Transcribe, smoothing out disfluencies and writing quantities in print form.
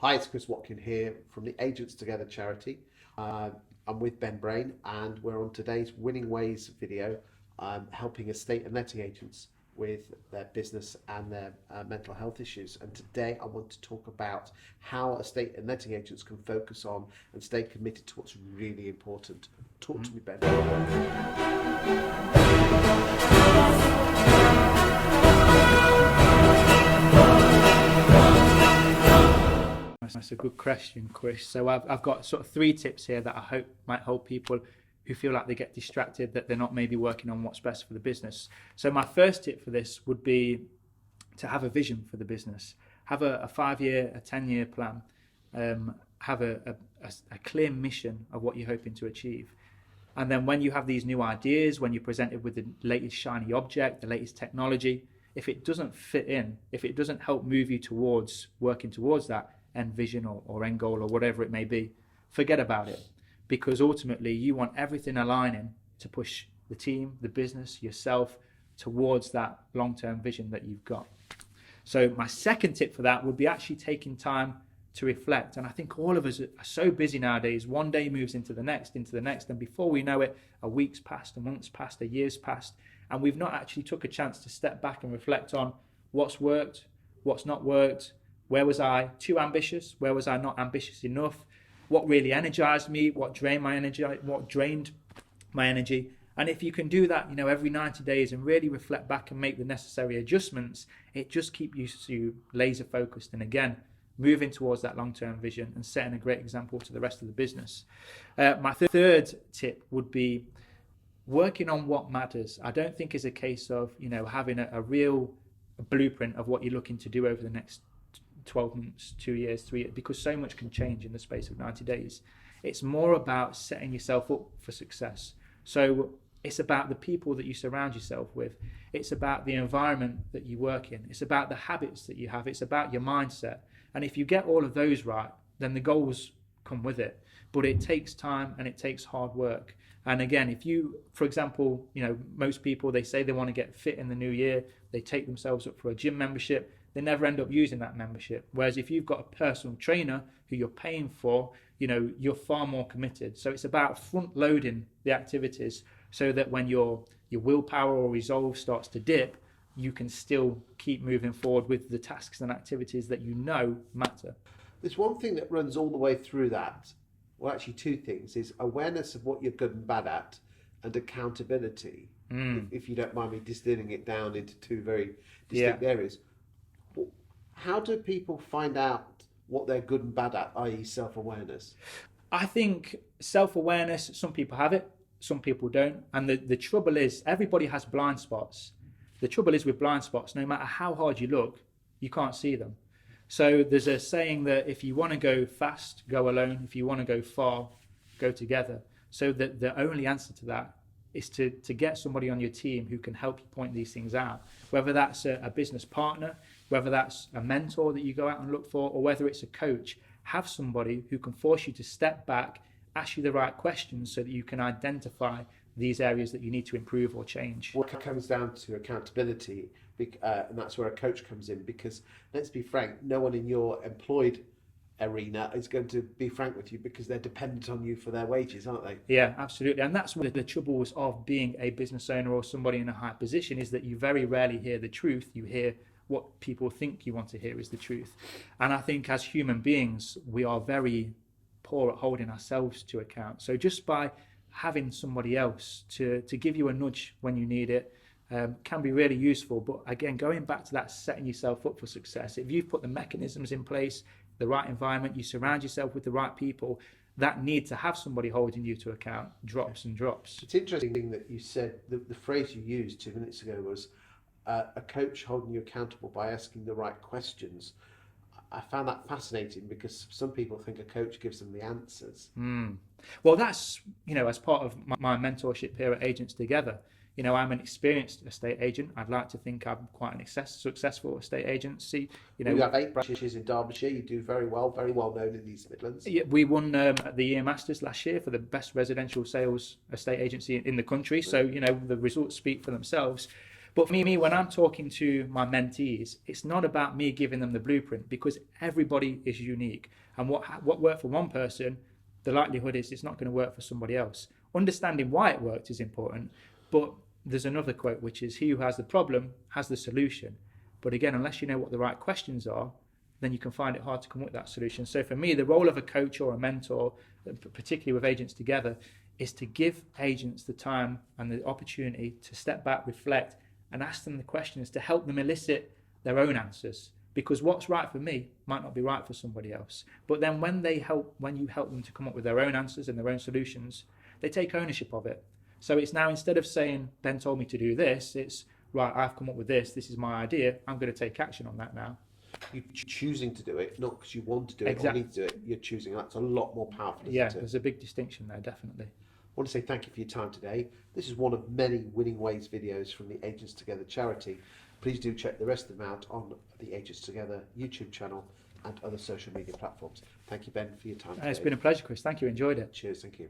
Hi, it's Chris Watkin here from the Agents Together charity. I'm with Ben Brain, and we're on today's Winning Ways video, helping estate and letting agents with their business and their mental health issues. And today I want to talk about how estate and letting agents can focus on and stay committed to what's really important. Talk to me, Ben. That's a good question, Chris. So I've got sort of 3 tips here that I hope might help people who feel like they get distracted, that they're not maybe working on what's best for the business. So my first tip for this would be to have a vision for the business. Have a 5-year, a 10-year plan. Have a clear mission of what you're hoping to achieve. And then when you have these new ideas, when you're presented with the latest shiny object, the latest technology, if it doesn't fit in, if it doesn't help move you towards working towards that end vision or end goal or whatever it may be, forget about it. Because ultimately you want everything aligning to push the team, the business, yourself towards that long-term vision that you've got. So my second tip for that would be actually taking time to reflect. And I think all of us are so busy nowadays. One day moves into the next, and before we know it, a week's passed, a month's passed, a year's passed, and we've not actually took a chance to step back and reflect on what's worked, what's not worked. Where was I too ambitious? Where was I not ambitious enough? What really energized me? What drained my energy? And if you can do that, every 90 days and really reflect back and make the necessary adjustments, it just keeps you laser focused. And again, moving towards that long-term vision and setting a great example to the rest of the business. My third tip would be working on what matters. I don't think it's a case of, having a real blueprint of what you're looking to do over the next 12 months, 2 years, 3 years, because so much can change in the space of 90 days. It's more about setting yourself up for success. So it's about the people that you surround yourself with. It's about the environment that you work in. It's about the habits that you have. It's about your mindset. And if you get all of those right, then the goals come with it. But it takes time and it takes hard work. And again, if you, for example, most people, they say they want to get fit in the new year. They take themselves up for a gym membership. They never end up using that membership. Whereas if you've got a personal trainer who you're paying for, you're far more committed. So it's about front loading the activities so that when your willpower or resolve starts to dip, you can still keep moving forward with the tasks and activities that matter. There's one thing that runs all the way through that. Well, actually 2 things, is awareness of what you're good and bad at, and accountability. If you don't mind me distilling it down into 2 very distinct areas. How do people find out what they're good and bad at, i.e. self-awareness? I think self-awareness, some people have it, some people don't. And the trouble is, everybody has blind spots. The trouble is with blind spots, no matter how hard you look, you can't see them. So there's a saying that if you want to go fast, go alone. If you want to go far, go together. So that the only answer to that is to get somebody on your team who can help you point these things out. Whether that's a business partner, whether that's a mentor that you go out and look for, or whether it's a coach, have somebody who can force you to step back, ask you the right questions so that you can identify these areas that you need to improve or change. What comes down to accountability, and that's where a coach comes in, because let's be frank, no one in your employed arena is going to be frank with you, because they're dependent on you for their wages, aren't they? Yeah, absolutely. And that's one of the troubles of being a business owner or somebody in a high position, is that you very rarely hear the truth. You hear what people think you want to hear is the truth. And I think as human beings, we are very poor at holding ourselves to account. So just by having somebody else to give you a nudge when you need it can be really useful. But again, going back to that setting yourself up for success, if you've put the mechanisms in place, the right environment, you surround yourself with the right people, that need to have somebody holding you to account drops and drops. It's interesting that you said, the phrase you used 2 minutes ago was a coach holding you accountable by asking the right questions. I found that fascinating, because some people think a coach gives them the answers. Well, that's, as part of my mentorship here at Agents Together, I'm an experienced estate agent. I'd like to think I'm quite an successful estate agency. You have 8 branches in Derbyshire. You do very well known in the East Midlands. Yeah, we won the Year Masters last year for the best residential sales estate agency in the country. So, the results speak for themselves. But for me, when I'm talking to my mentees, it's not about me giving them the blueprint, because everybody is unique. And what worked for one person, the likelihood is it's not going to work for somebody else. Understanding why it worked is important. But there's another quote, which is, he who has the problem has the solution. But again, unless you know what the right questions are, then you can find it hard to come up with that solution. So for me, the role of a coach or a mentor, particularly with agents together, is to give agents the time and the opportunity to step back, reflect, and ask them the questions to help them elicit their own answers. Because what's right for me might not be right for somebody else. But then when you help them to come up with their own answers and their own solutions, they take ownership of it. So it's now, instead of saying, Ben told me to do this, it's, right, I've come up with this is my idea, I'm going to take action on that now. You're choosing to do it, not because you want to do it Exactly. or need to do it. You're choosing. That's a lot more powerful. Yeah, Isn't it? there's a big distinction there, definitely. I want to say thank you for your time today. This is one of many Winning Ways videos from the Agents Together charity. Please do check the rest of them out on the Agents Together YouTube channel and other social media platforms. Thank you, Ben, for your time today. It's been a pleasure, Chris. Thank you. Enjoyed it. Cheers. Thank you.